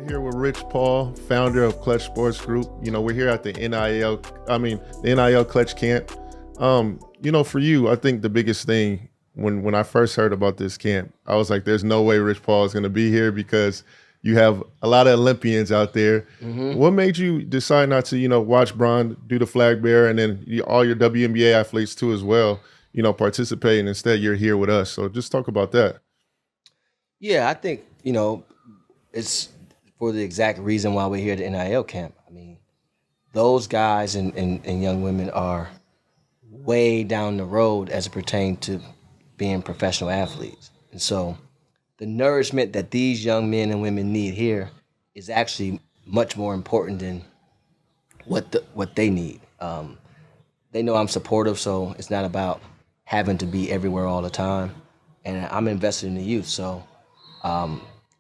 We're here with Rich Paul, founder of Klutch Sports Group. We're here at the NIL Klutch Camp. For you, I think the biggest thing when I first heard about this camp, I was like, there's no way Rich Paul is going to be here because you have a lot of Olympians out there. Mm-hmm. What made you decide not to, watch Bron do the flag bearer and then all your WNBA athletes too as well, participate, and instead you're here with us? So just talk about that. Yeah, I think, it's for the exact reason why we're here at the NIL camp. I mean, those guys and young women are way down the road as it pertains to being professional athletes. And so the nourishment that these young men and women need here is actually much more important than what they need. They know I'm supportive, so it's not about having to be everywhere all the time. And I'm invested in the youth, so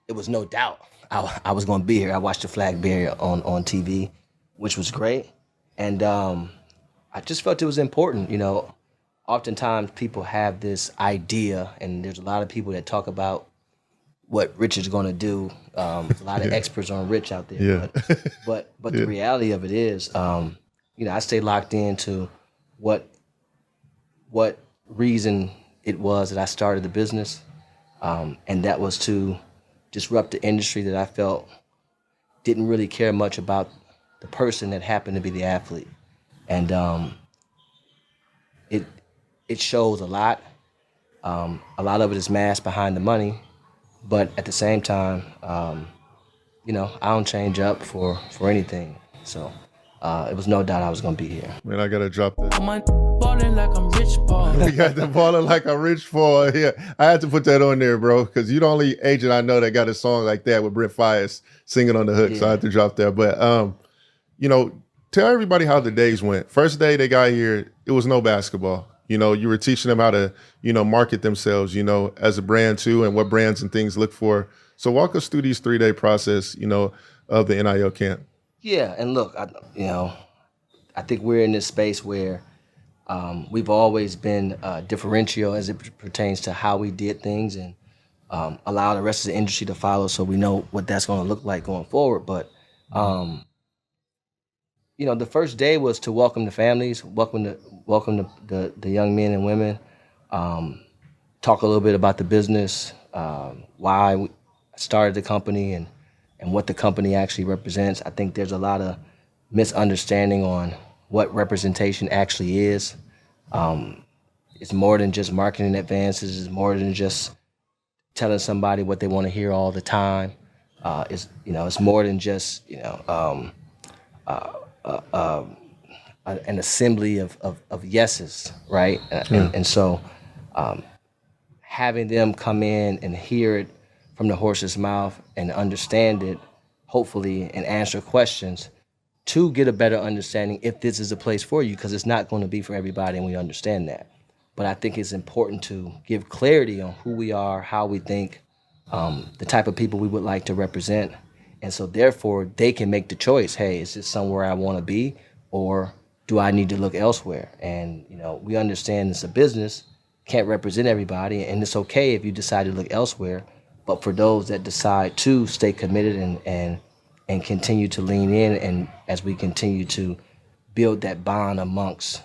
it was no doubt I was going to be here. I watched the flag bearer on TV, which was great. And I just felt it was important. Oftentimes people have this idea, and there's a lot of people that talk about what Rich is going to do. A lot of experts on Rich out there. Yeah. But the reality of it is, I stay locked into what reason it was that I started the business, and that was to disrupt the industry that I felt didn't really care much about the person that happened to be the athlete. And it shows a lot. A lot of it is masked behind the money, but at the same time, I don't change up for anything. So it was no doubt I was going to be here. Man, I got to drop this. I'm balling like I'm Rich Paul. You got the balling like a Rich Paul. Yeah, I had to put that on there, bro, because you're the only agent I know that got a song like that with Brent Fires singing on the hook. Yeah. So I had to drop that. But, tell everybody how the days went. First day they got here, it was no basketball. You were teaching them how to, market themselves, as a brand too, and what brands and things look for. So walk us through these 3-day process, of the NIL camp. Yeah, and look, I think we're in this space where we've always been differential as it pertains to how we did things, and allow the rest of the industry to follow, so we know what that's going to look like going forward. But the first day was to welcome the families, welcome the young men and women, talk a little bit about the business, why we started the company, and what the company actually represents. I think there's a lot of misunderstanding on what representation actually is. It's more than just marketing advances. It's more than just telling somebody what they want to hear all the time. It's more than just an assembly of yeses, right? And so having them come in and hear it from the horse's mouth and understand it, hopefully, and answer questions to get a better understanding if this is a place for you, because it's not going to be for everybody, and we understand that. But I think it's important to give clarity on who we are, how we think, the type of people we would like to represent. And so therefore, they can make the choice, hey, is this somewhere I want to be, or do I need to look elsewhere? And, we understand it's a business, can't represent everybody, and it's okay if you decide to look elsewhere. But for those that decide to stay committed and continue to lean in, and as we continue to build that bond amongst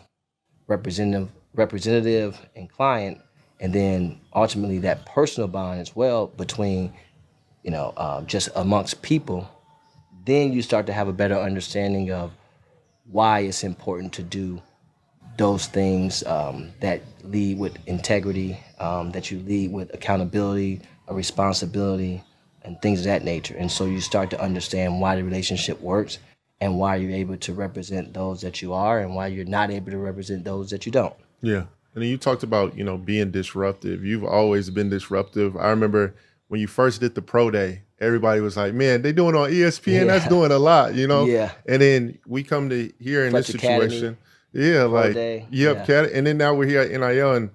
representative and client, and then ultimately that personal bond as well between just amongst people, then you start to have a better understanding of why it's important to do those things that lead with integrity, that you lead with accountability, a responsibility, and things of that nature. And so you start to understand why the relationship works, and why you're able to represent those that you are, and why you're not able to represent those that you don't. Yeah. And then you talked about, being disruptive. You've always been disruptive. I remember when you first did the pro day, everybody was like, man, they doing it on ESPN. Yeah. That's doing a lot, Yeah. And then we come to here in Klutch this situation. Academy, yeah, like, day. Yep. Yeah. And then now we're here at NIL, and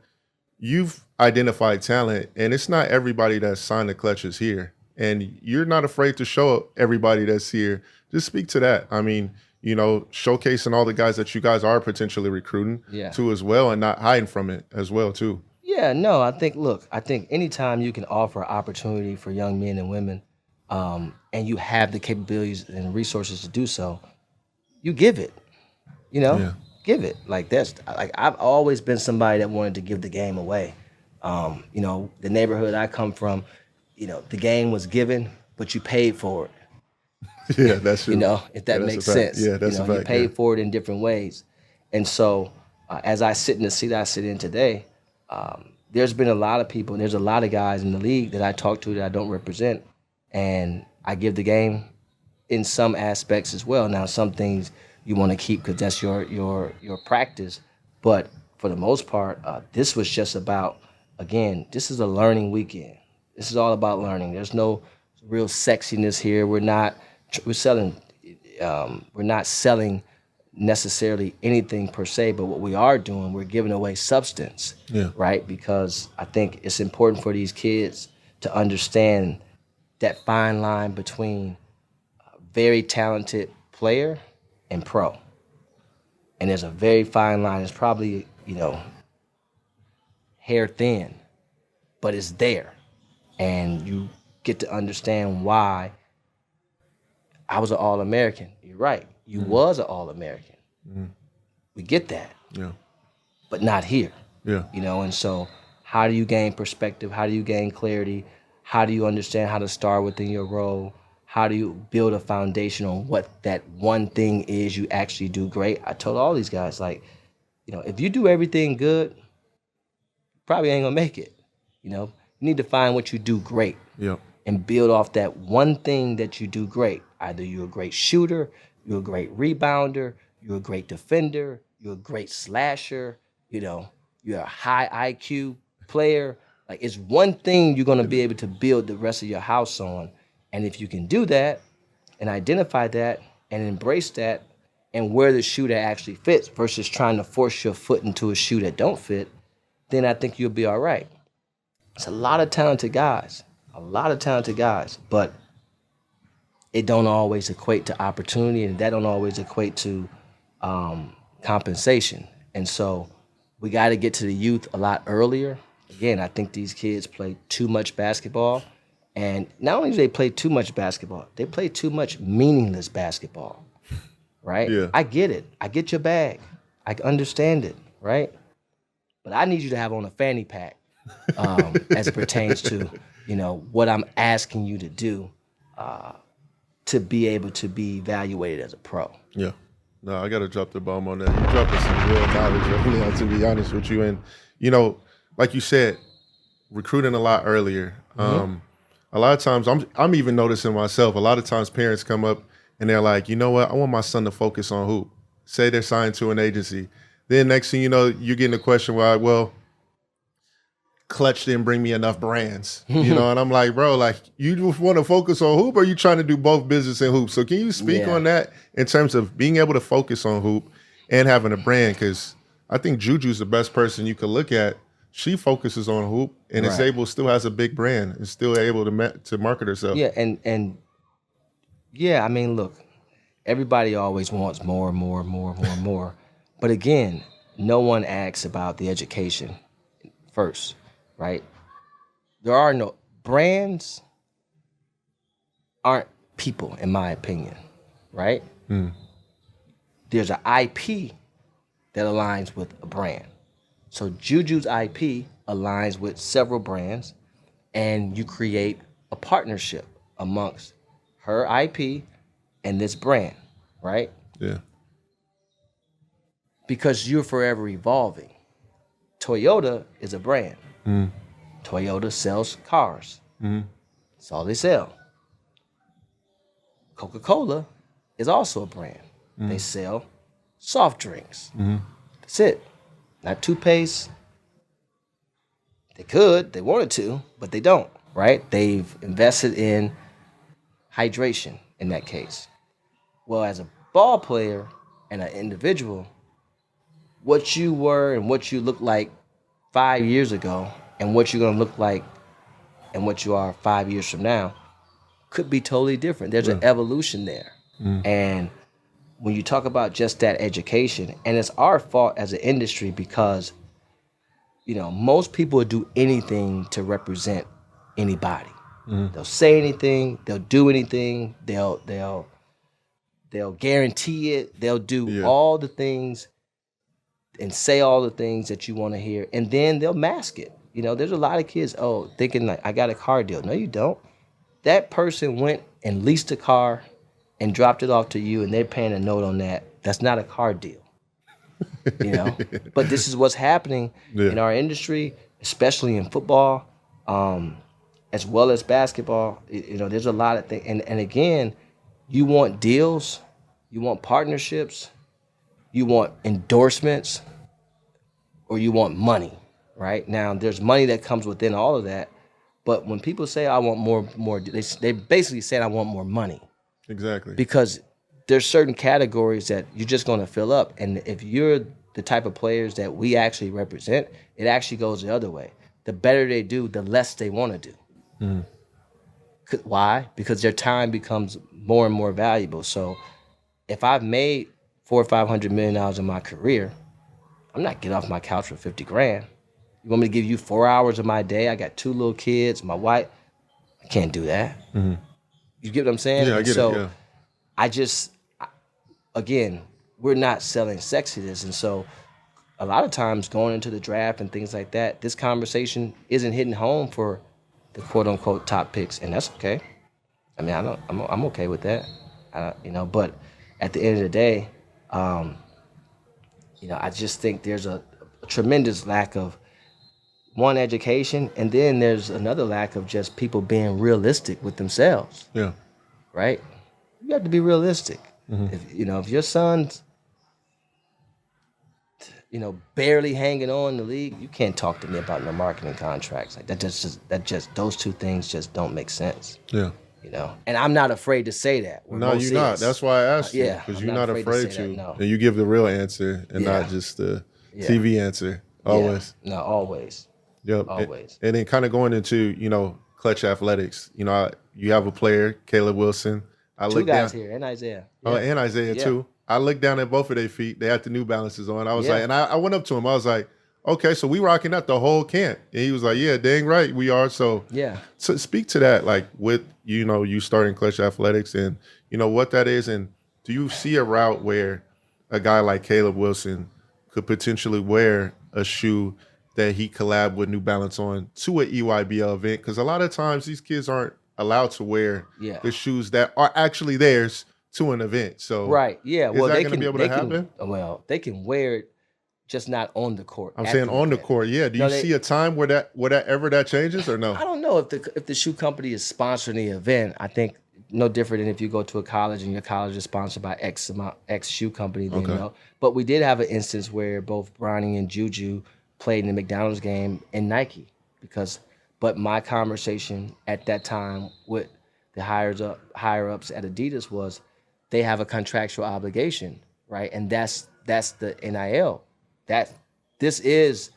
you've identified talent, and it's not everybody that's signed to Klutch is here. And you're not afraid to show everybody that's here. Just speak to that. I mean, showcasing all the guys that you guys are potentially recruiting too as well, and not hiding from it as well too. Yeah, no, I think anytime you can offer opportunity for young men and women and you have the capabilities and resources to do so, you give it. You know, Yeah. give it. Like that's like I've always been somebody that wanted to give the game away. You know, the neighborhood I come from, you know, the game was given, but you paid for it. Yeah, that's true. You know, if that Yeah, that's makes a fact. sense. Yeah, that's you a know, you fact. Yeah. paid for it in different ways. And so, as I sit in the seat I sit in today, there's been a lot of people, and there's a lot of guys in the league that I talk to that I don't represent, and I give the game in some aspects as well. Now, some things you want to keep because that's your practice, but for the most part, this was just about, again, this is a learning weekend. This is all about learning. There's no real sexiness here. We're not selling necessarily anything per se, but what we are doing, we're giving away substance, Yeah. right? Because I think it's important for these kids to understand that fine line between a very talented player and pro. And there's a very fine line. It's probably, you know, hair thin, but it's there. And you get to understand why I was an All-American. You're right. You was an All-American. We get that, Yeah. but not here. Yeah. You know, and so how do you gain perspective? How do you gain clarity? How do you understand how to start within your role? How do you build a foundation on what that one thing is you actually do great? I told all these guys, like, you know, if you do everything good, probably ain't gonna make it. You know, you need to find what you do great Yeah. and build off that one thing that you do great. Either you're a great shooter, you're a great rebounder, you're a great defender, you're a great slasher, you know, you're a high IQ player. Like, it's one thing you're gonna be able to build the rest of your house on. And if you can do that and identify that and embrace that and where the shoe that actually fits versus trying to force your foot into a shoe that don't fit, then I think you'll be all right. It's a lot of talented guys, but it don't always equate to opportunity, and that don't always equate to compensation. And so we got to get to the youth a lot earlier. Again, I think these kids play too much basketball, and not only do they play too much basketball, they play too much meaningless basketball, right? Yeah. I get it. I get your bag. I understand it, right? But I need you to have on a fanny pack as it pertains to, you know, what I'm asking you to do to be able to be evaluated as a pro. Yeah. No, I got to drop the bomb on that. You dropping some real knowledge early on, to be honest with you. And, you know, like you said, recruiting a lot earlier. A lot of times, I'm even noticing myself, a lot of times parents come up and they're like, you know what, I want my son to focus on hoop. Say they're signed to an agency. Then next thing you know, you're getting a question why, well, Klutch didn't bring me enough brands, you know, and I'm like, bro, like, you just want to focus on hoop, or are you trying to do both business and hoop? So can you speak on that in terms of being able to focus on hoop and having a brand? Because I think Juju's the best person you could look at. She focuses on hoop and is able, still has a big brand, and still able to market herself. Yeah, and yeah, I mean, look, everybody always wants more and more and more and more and more. But again, no one asks about the education first, right? There are no brands, aren't people, in my opinion, right? There's an IP that aligns with a brand. So Juju's IP aligns with several brands, and you create a partnership amongst her IP and this brand, right? Yeah. Because you're forever evolving. Toyota is a brand. Toyota sells cars. That's all they sell. Coca-Cola is also a brand. They sell soft drinks. That's it. Not toothpaste. They could, they wanted to, but they don't, right? They've invested in hydration in that case. Well, as a ball player and an individual, what you were and what you look like 5 years ago and what you're going to look like and what you are 5 years from now could be totally different. There's an evolution there. And when you talk about just that education, and it's our fault as an industry because, you know, most people would do anything to represent anybody. They'll say anything. They'll do anything. They'll guarantee it. They'll do all the things and say all the things that you want to hear, and then they'll mask it. There's a lot of kids, thinking like, I got a car deal. No, you don't. That person went and leased a car and dropped it off to you, and they're paying a note on that. That's not a car deal. But this is what's happening in our industry, especially in football, as well as basketball. There's a lot of things. And again, you want deals, you want partnerships, you want endorsements, or you want money, right? Now, there's money that comes within all of that. But when people say, I want more, they basically say, I want more money. Exactly. Because there's certain categories that you're just going to fill up. And if you're the type of players that we actually represent, it actually goes the other way. The better they do, the less they want to do. Why? Because their time becomes more and more valuable. So if I've made $400 or $500 million in my career, I'm not getting off my couch for $50,000. You want me to give you 4 hours of my day? I got 2 little kids, my wife. I can't do that. You get what I'm saying? Yeah, I get it. Yeah. I just, again, we're not selling sexiness. And so a lot of times going into the draft and things like that, this conversation isn't hitting home for the quote unquote top picks. And that's okay. I mean, I'm okay with that. But at the end of the day, I just think there's a tremendous lack of education, and then there's another lack of just people being realistic with themselves. Yeah. Right? You have to be realistic. If your son's, barely hanging on in the league, you can't talk to me about no marketing contracts. Like that those two things just don't make sense. Yeah. And I'm not afraid to say that. No, you're not. That's why I asked you, because you're not afraid to. No. And you give the real answer and not just the TV answer. Always. No, always. Yep. Always. And then kind of going into, Klutch Athletics, you have a player, Caleb Wilson. Two guys here, and Isaiah. Oh, and Isaiah too. I looked down at both of their feet. They had the New Balances on. I was like, and I went up to him. I was like, okay, so we rocking that the whole camp. And he was like, yeah, dang right, we are. So So speak to that, like with, you starting Klutch Athletics and, what that is. And do you see a route where a guy like Caleb Wilson could potentially wear a shoe that he collabed with New Balance on to an EYBL event? Because a lot of times these kids aren't allowed to wear the shoes that are actually theirs to an event. So right, yeah. Well, is that going to be able to happen? They can wear it, just not on the court. I'm saying on the court, yeah. Do you see a time where that changes or no? I don't know if the shoe company is sponsoring the event. I think no different than if you go to a college and your college is sponsored by X shoe company. Then, But we did have an instance where both Bronny and Juju played in the McDonald's game in Nike but my conversation at that time with the higher ups at Adidas was they have a contractual obligation, right? And that's the NIL. This is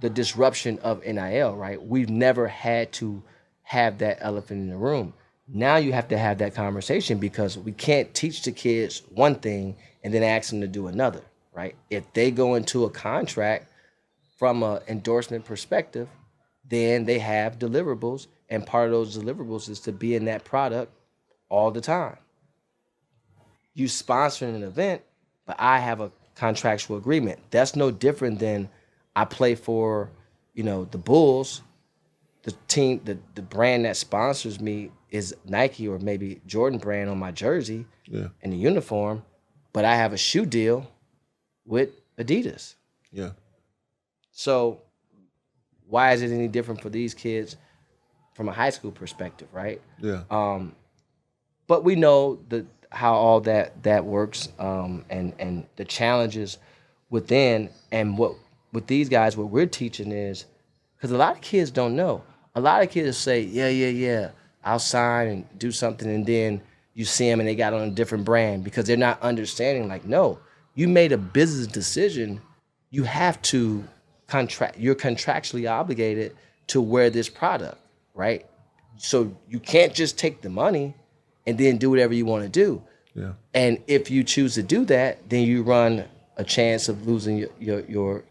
the disruption of NIL, right? We've never had to have that elephant in the room. Now you have to have that conversation because we can't teach the kids one thing and then ask them to do another, right? If they go into a contract from an endorsement perspective, then they have deliverables, and part of those deliverables is to be in that product all the time. You sponsoring an event, but I have a contractual agreement. That's no different than I play for, the Bulls. The team, the brand that sponsors me is Nike or maybe Jordan brand on my jersey and the uniform, but I have a shoe deal with Adidas. Yeah. So why is it any different for these kids from a high school perspective, right? Yeah. But we know how all that works, and the challenges within, and what with these guys, what we're teaching is, because a lot of kids don't know. A lot of kids say, yeah, I'll sign and do something, and then you see them and they got on a different brand because they're not understanding, like, no, you made a business decision. You have to you're contractually obligated to wear this product, right? So you can't just take the money and then do whatever you want to do. Yeah. And if you choose to do that, then you run a chance of losing your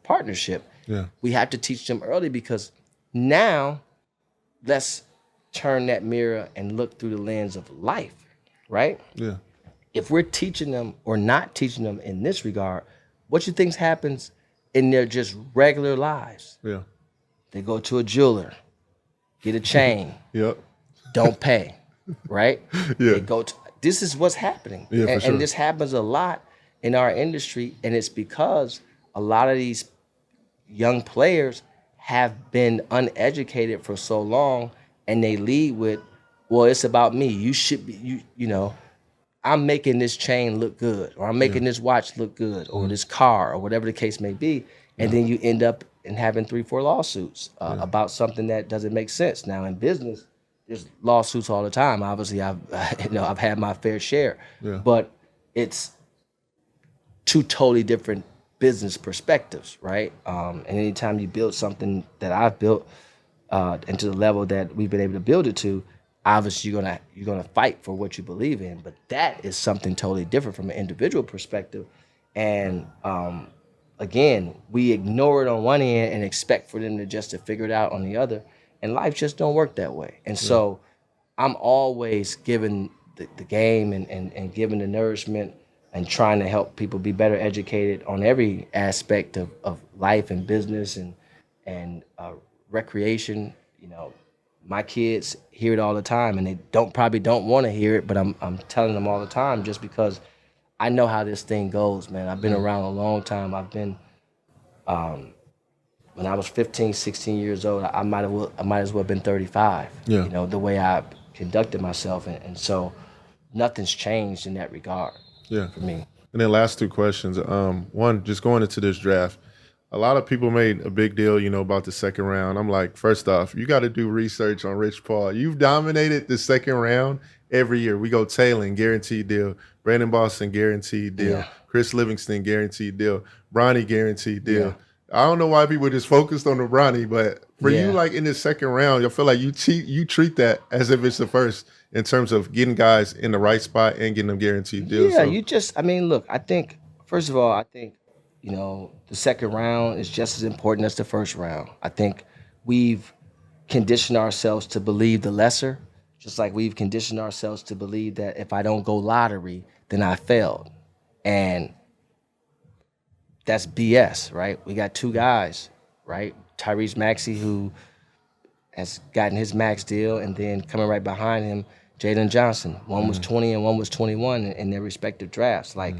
partnership. Yeah. We have to teach them early because now let's turn that mirror and look through the lens of life, right? Yeah. If we're teaching them or not teaching them in this regard, what you think happens in their just regular lives? Yeah. They go to a jeweler, get a chain, Yep. don't pay, right? Yeah. They go to, this is what's happening. Yeah, for sure. And this happens a lot in our industry, and it's because a lot of these young players have been uneducated for so long, and they lead with, well, it's about me. You should be, you know, I'm making this chain look good, or I'm making this watch look good, or this car, or whatever the case may be. And then you end up in having 3-4 lawsuits about something that doesn't make sense. Now in business, there's lawsuits all the time. Obviously, I've had my fair share, but it's two totally different business perspectives, right? And anytime you build something that I've built and to the level that we've been able to build it to, obviously you're gonna fight for what you believe in. But that is something totally different from an individual perspective. And again, we ignore it on one end and expect for them to figure it out on the other. And life just don't work that way. And so I'm always giving the game and giving the nourishment and trying to help people be better educated on every aspect of life and business and recreation. You know, my kids hear it all the time, and they probably don't want to hear it, but I'm telling them all the time just because I know how this thing goes, man. I've been around a long time. I've been, when I was 15, 16 years old, I might as well have been 35. Yeah. You know, the way I conducted myself, and so nothing's changed in that regard. Yeah. For me. And then last two questions. One, just going into this draft, a lot of people made a big deal, you know, about the second round. I'm like, first off, you got to do research on Rich Paul. You've dominated the second round every year. We go Taylor, guaranteed deal. Brandon Boston, guaranteed deal. Yeah. Chris Livingston, guaranteed deal. Bronny, guaranteed deal. Yeah. I don't know why people just focused on the Bronny, but for Yeah. you, like in the second round, I feel like you treat that as if it's the first in terms of getting guys in the right spot and getting them guaranteed deals. Yeah, So, look, I think, first of all, you know, the second round is just as important as the first round. I think we've conditioned ourselves to believe the lesser, just like we've conditioned ourselves to believe that if I don't go lottery, then I failed. And that's BS, right? We got two guys, right? Tyrese Maxey, who has gotten his max deal, and then coming right behind him, Jalen Johnson. One was 20 and one was 21 in their respective drafts. Like,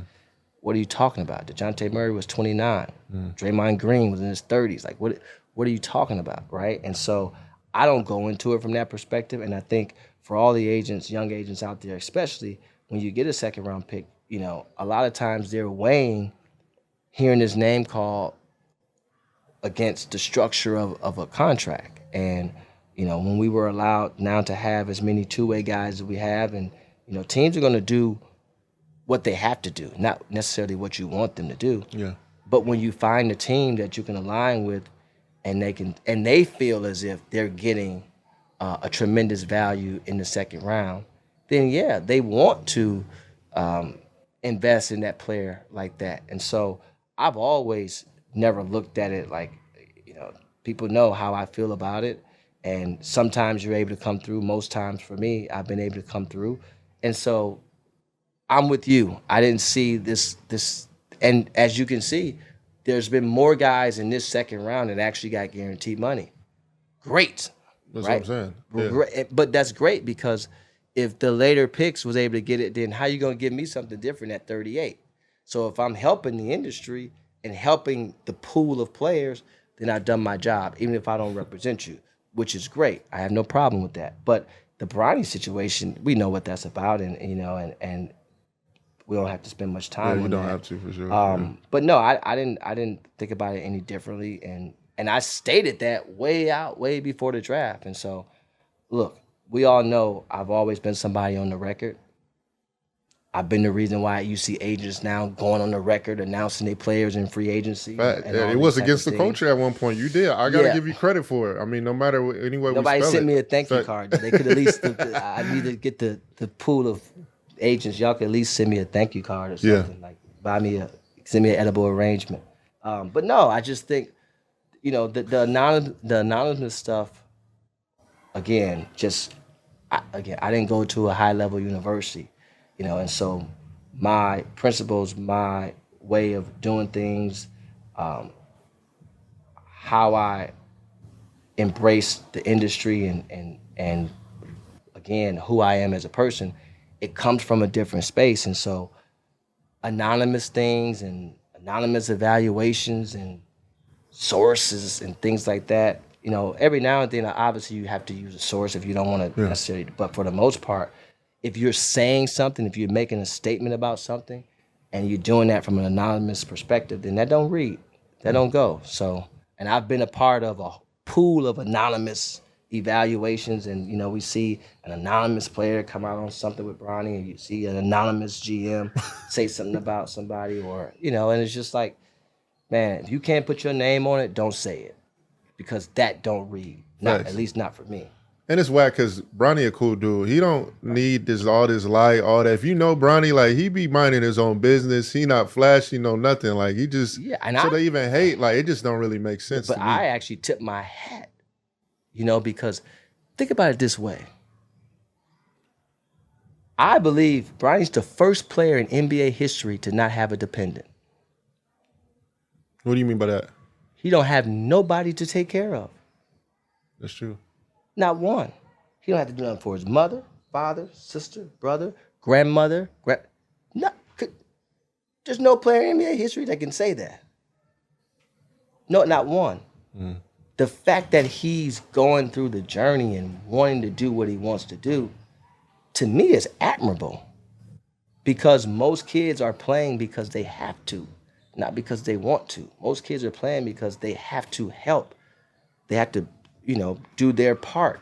what are you talking about? DeJounte Murray was 29. Draymond Green was in his 30s. Like, what are you talking about, right? And so I don't go into it from that perspective. And I think for all the agents, young agents out there, especially when you get a second round pick, you know, a lot of times they're weighing hearing his name called against the structure of a contract. And, you know, when we were allowed now to have as many two-way guys as we have, and, you know, teams are going to do what they have to do, not necessarily what you want them to do. yeah. But when you find a team that you can align with, and they feel as if they're getting a tremendous value in the second round, then yeah, they want to invest in that player like that. And so I've always never looked at it like, you know, people know how I feel about it. And sometimes you're able to come through. Most times for me, I've been able to come through. And so I'm with you. I didn't see this, and as you can see, there's been more guys in this second round that actually got guaranteed money. Great. That's right? what I'm saying. Yeah. But that's great, because if the later picks was able to get it, then how you going to give me something different at 38? So if I'm helping the industry and helping the pool of players, then I've done my job, even if I don't represent you, which is great. I have no problem with that. But the Bronny situation, we know what that's about, and you know, and we don't have to spend much time. Yeah, you on don't that. have to, for sure. But no, I didn't think about it any differently, and I stated that way before the draft. And so, look, we all know I've always been somebody on the record. I've been the reason why you see agents now going on the record announcing their players in free agency. It was against the culture at one point. You did. I got to give you credit for it. I mean, no matter any way nobody we spell sent it. me a thank you card. They could at least. I need to get the pool of agents. Y'all could at least send me a thank you card or something. Like send me an edible arrangement. But no, I just think, you know, the anonymous stuff. again, I didn't go to a high level university, and so my principles, my way of doing things, how I embrace the industry and again who I am as a person, it comes from a different space. And so anonymous things and anonymous evaluations and sources and things like that, every now and then obviously you have to use a source if you don't want to necessarily, but for the most part, if you're saying something, if you're making a statement about something and you're doing that from an anonymous perspective, then that don't read, that don't go. So, and I've been a part of a pool of anonymous evaluations, and we see an anonymous player come out on something with Bronny, and you see an anonymous GM say something about somebody, or and it's just like, man, if you can't put your name on it, don't say it, because that don't read, at least not for me. And it's whack because Bronny a cool dude. He don't need all this lie, all that. If you know Bronny, like, he be minding his own business. He not flashy, nothing. Like, he just, they even hate, like, it just don't really make sense to me. But I actually tip my hat, because think about it this way. I believe Bronny's the first player in NBA history to not have a dependent. What do you mean by that? He don't have nobody to take care of. That's true. Not one. He don't have to do nothing for his mother, father, sister, brother, grandmother. There's no player in NBA history that can say that. No, not one. The fact that he's going through the journey and wanting to do what he wants to do, to me, is admirable. Because most kids are playing because they have to, not because they want to. Most kids are playing because they have to help. They have to, do their part.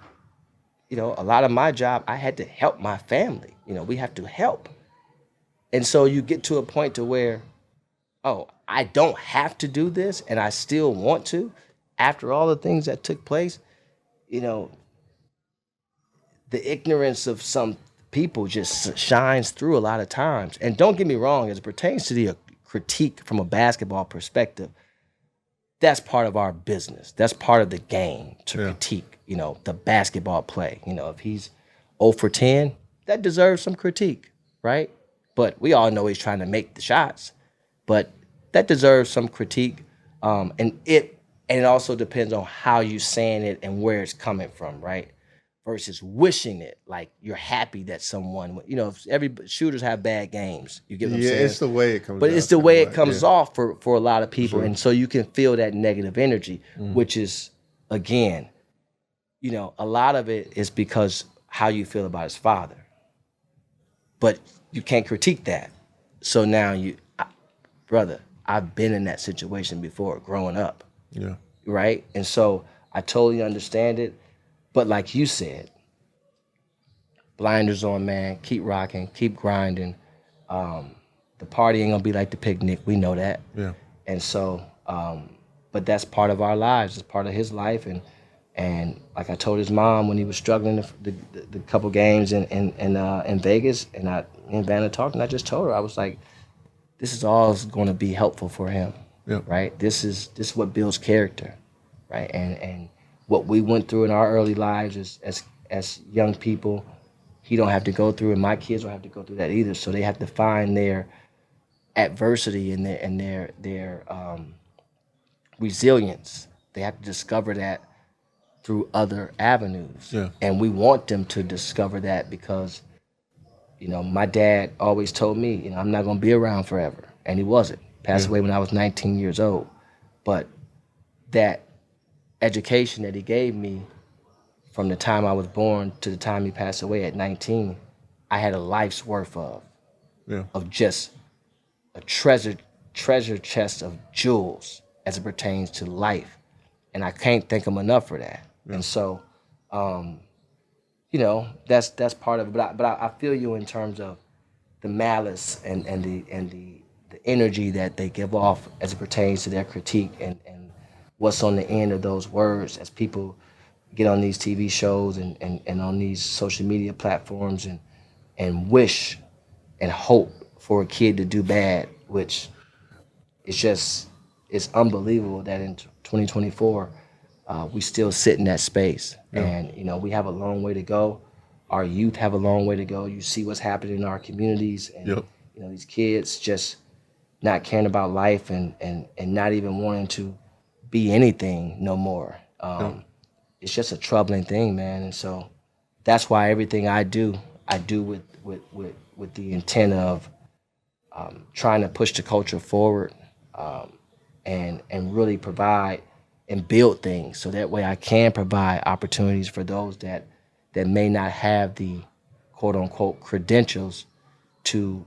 A lot of my job, I had to help my family. We have to help. And so you get to a point to where, oh, I don't have to do this and I still want to, after all the things that took place. The ignorance of some people just shines through a lot of times. And don't get me wrong, as it pertains to the critique from a basketball perspective, that's part of our business. That's part of the game to critique, the basketball play. If he's 0 for 10, that deserves some critique, right? But we all know he's trying to make the shots. But that deserves some critique. And it also depends on how you're saying it and where it's coming from, right? Versus wishing it, like you're happy that someone, if every shooters have bad games. You get what I'm saying? Yeah, it's the way it comes. But it's the way it comes off for a lot of people, and so you can feel that negative energy, which is, again, a lot of it is because how you feel about his father. But you can't critique that. So now brother, I've been in that situation before, growing up. Yeah. Right? And so I totally understand it. But like you said, blinders on, man. Keep rocking, keep grinding. The party ain't gonna be like the picnic. We know that. Yeah. And so, but that's part of our lives. It's part of his life. And like I told his mom when he was struggling the couple games in Vegas, and in Vanna talked, and I just told her, I was like, this is all going to be helpful for him. Yeah. Right. This is what builds character. Right. And what we went through in our early lives as young people, he don't have to go through, and my kids don't have to go through that either. So they have to find their adversity and their resilience. They have to discover that through other avenues. Yeah. And we want them to discover that because, my dad always told me, I'm not going to be around forever. And he wasn't. Passed away when I was 19 years old. But that education that he gave me from the time I was born to the time he passed away at 19, I had a life's worth of just a treasure chest of jewels as it pertains to life. And I can't thank him enough for that. Yeah. And so, that's part of it. But I feel you in terms of the malice and the energy that they give off as it pertains to their critique and what's on the end of those words as people get on these TV shows and on these social media platforms and wish and hope for a kid to do bad, which it's unbelievable that in 2024 we still sit in that space. And, we have a long way to go. Our youth have a long way to go. You see what's happening in our communities. And, these kids just not caring about life and not even wanting to be anything no more. It's just a troubling thing, man. And so that's why everything I do with the intent of trying to push the culture forward and really provide and build things so that way I can provide opportunities for those that may not have the quote unquote credentials to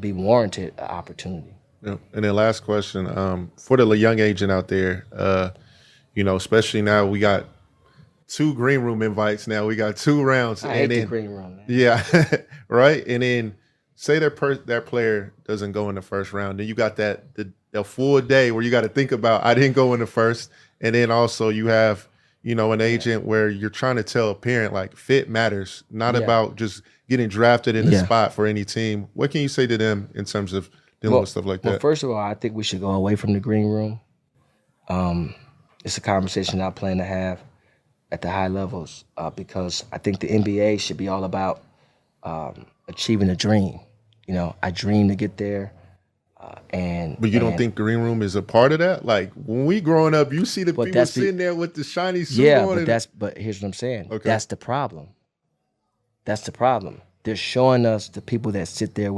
be warranted an opportunity. Yeah. And then last question, for the young agent out there, especially now we got 2 green room invites now. We got 2 rounds. I hate the green room, man. Yeah, right? And then say that player doesn't go in the first round. Then you got the full day where you got to think about, I didn't go in the first. And then also you have, an agent where you're trying to tell a parent, like, fit matters, not about just getting drafted in a spot for any team. What can you say to them in terms of dealing with stuff like that? Well, first of all, I think we should go away from the green room. It's a conversation I plan to have at the high levels because I think the NBA should be all about achieving a dream. I dream to get there. But you don't think green room is a part of that? Like when we growing up, you see the people sitting there with the shiny suit on. But here's what I'm saying. Okay. That's the problem. They're showing us the people that sit there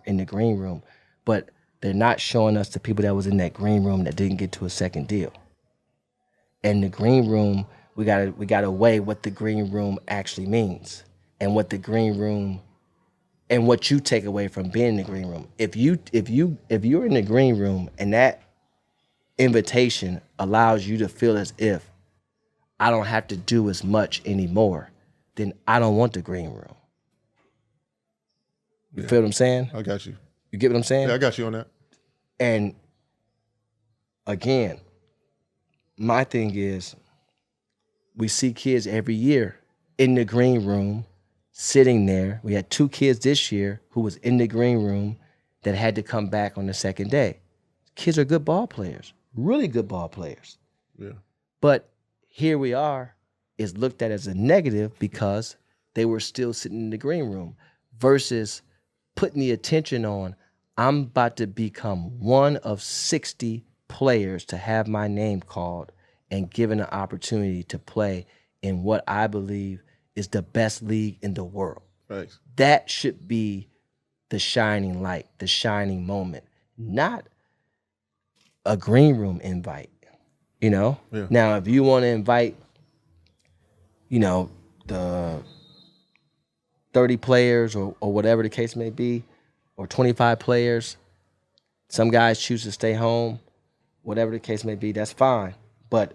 in the green room, but they're not showing us the people that was in that green room that didn't get to a second deal. And the green room, we gotta weigh what the green room actually means and what the green room and what you take away from being in the green room. If you're in the green room and that invitation allows you to feel as if I don't have to do as much anymore, then I don't want the green room. You feel what I'm saying? I got you. You get what I'm saying? Yeah, I got you on that. And again, my thing is we see kids every year in the green room sitting there. We had 2 kids this year who was in the green room that had to come back on the second day. Kids are good ball players, really good ball players. Yeah. But here we are, is looked at as a negative because they were still sitting in the green room versus putting the attention on, I'm about to become one of 60 players to have my name called and given an opportunity to play in what I believe is the best league in the world. Thanks. That should be the shining light, the shining moment, not a green room invite, Yeah. Now, if you want to invite, the 30 players or whatever the case may be, or 25 players, some guys choose to stay home, whatever the case may be, that's fine. But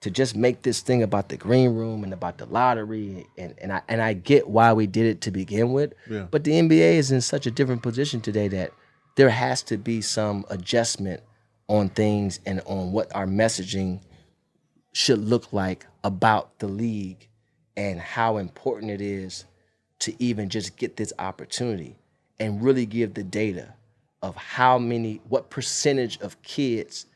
to just make this thing about the green room and about the lottery, and I get why we did it to begin with, but the NBA is in such a different position today that there has to be some adjustment on things and on what our messaging should look like about the league and how important it is to even just get this opportunity and really give the data of what percentage of kids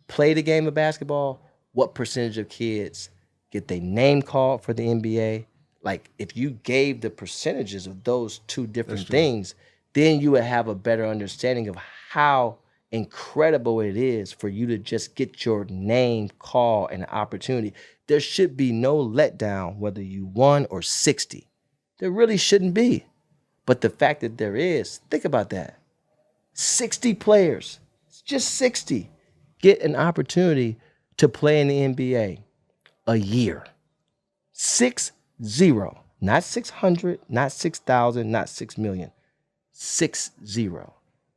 play the game of basketball, what percentage of kids get their name called for the NBA. Like, if you gave the percentages of those 2 different things, then you would have a better understanding of how incredible it is for you to just get your name called and an opportunity. There should be no letdown whether you won or 60. There really shouldn't be. But the fact that there is, think about that. 60 players, just 60, get an opportunity to play in the NBA a year. 60, not 600, not 6,000, not 6 million. 60.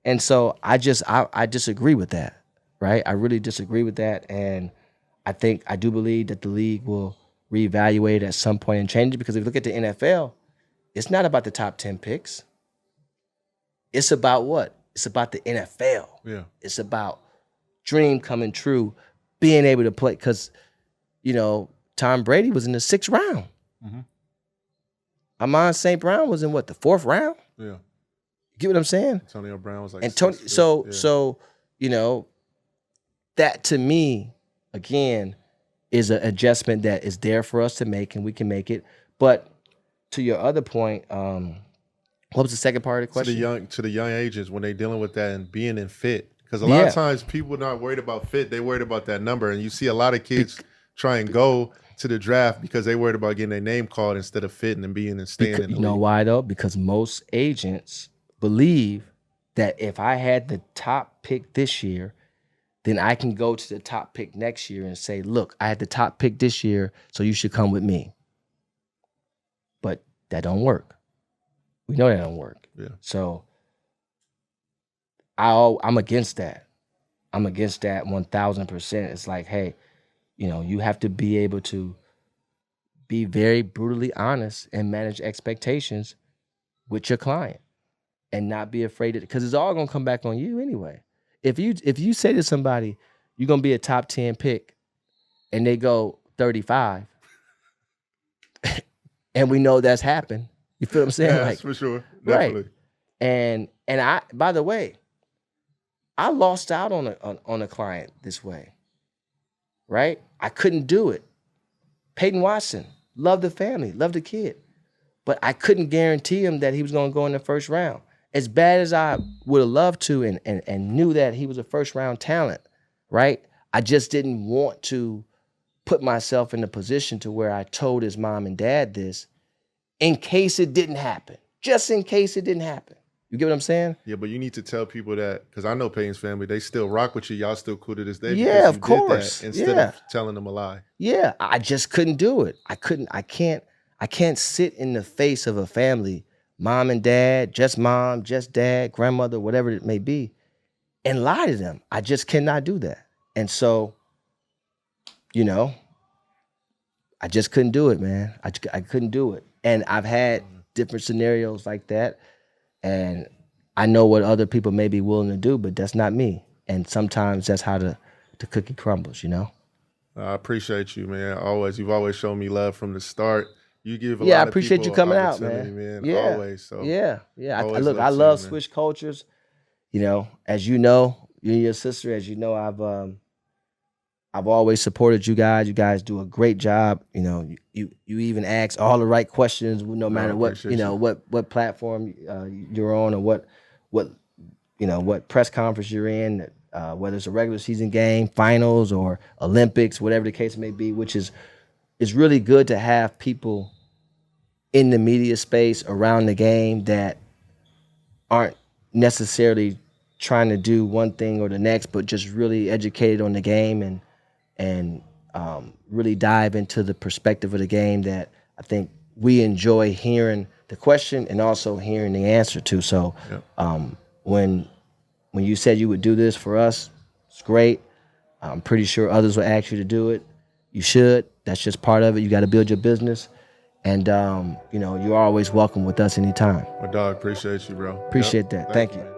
And so I disagree with that, right? I really disagree with that. And I do believe that the league will reevaluate at some point and change it, because if you look at the NFL, it's not about the top 10 picks. It's about what? It's about the NFL. Yeah. It's about dream coming true, being able to play. Because, Tom Brady was in the 6th round. Mm-hmm. Amon St. Brown was in what, the 4th round? Yeah. You get what I'm saying? Antonio Brown was like, that to me, again, is an adjustment that is there for us to make, and we can make it. But to your other point, what was the second part of the question? To the young ages when they're dealing with that and being in fit. Because a lot of times people are not worried about fit, they worried about that number. And you see a lot of kids try and go to the draft because they worried about getting their name called instead of fitting and being and staying in the league. You know why though? Because most agents believe that if I had the top pick this year, then I can go to the top pick next year and say, look, I had the top pick this year, so you should come with me. But that don't work. We know that don't work. Yeah. So I'm against that. I'm against that 1,000%. It's like, hey, you have to be able to be very brutally honest and manage expectations with your client and not be afraid of it, because it's all gonna come back on you anyway. If you say to somebody, you're gonna be a top 10 pick and they go 35, and we know that's happened. You feel what I'm saying? Yeah, like, for sure. Definitely. Right. And I, by the way, I lost out on a client this way. Right? I couldn't do it. Peyton Watson, loved the family, loved the kid. But I couldn't guarantee him that he was gonna go in the first round. As bad as I would have loved to and knew that he was a first round talent, right? I just didn't want to put myself in a position to where I told his mom and dad this in case it didn't happen. Just in case it didn't happen. You get what I'm saying? Yeah, but you need to tell people that, because I know Peyton's family, they still rock with you. Y'all still cool to this day. Yeah, of course. Instead of telling them a lie. Yeah, I just couldn't do it. I can't sit in the face of a family, mom and dad, just mom, just dad, grandmother, whatever it may be, and lie to them. I just cannot do that. And so, I just couldn't do it, man. I couldn't do it. And I've had different scenarios like that. And I know what other people may be willing to do, but that's not me. And sometimes that's how the cookie crumbles, I appreciate you, man. You've always shown me love from the start. You give a lot I of appreciate people you coming out, man. Yeah, always. So yeah. I love Swish cultures. As you know, you and your sister, as you know, I've always supported you guys. You guys do a great job. You even ask all the right questions, no matter what what platform you're on or what press conference you're in, whether it's a regular season game, finals, or Olympics, whatever the case may be. Which is really good to have people in the media space around the game that aren't necessarily trying to do one thing or the next, but just really educated on the game and really dive into the perspective of the game that I think we enjoy hearing the question and also hearing the answer to. So when you said you would do this for us, it's great. I'm pretty sure others will ask you to do it. You should. That's just part of it. You got to build your business. And, you're always welcome with us anytime. My dog, appreciate you, bro. Appreciate that. Thank you.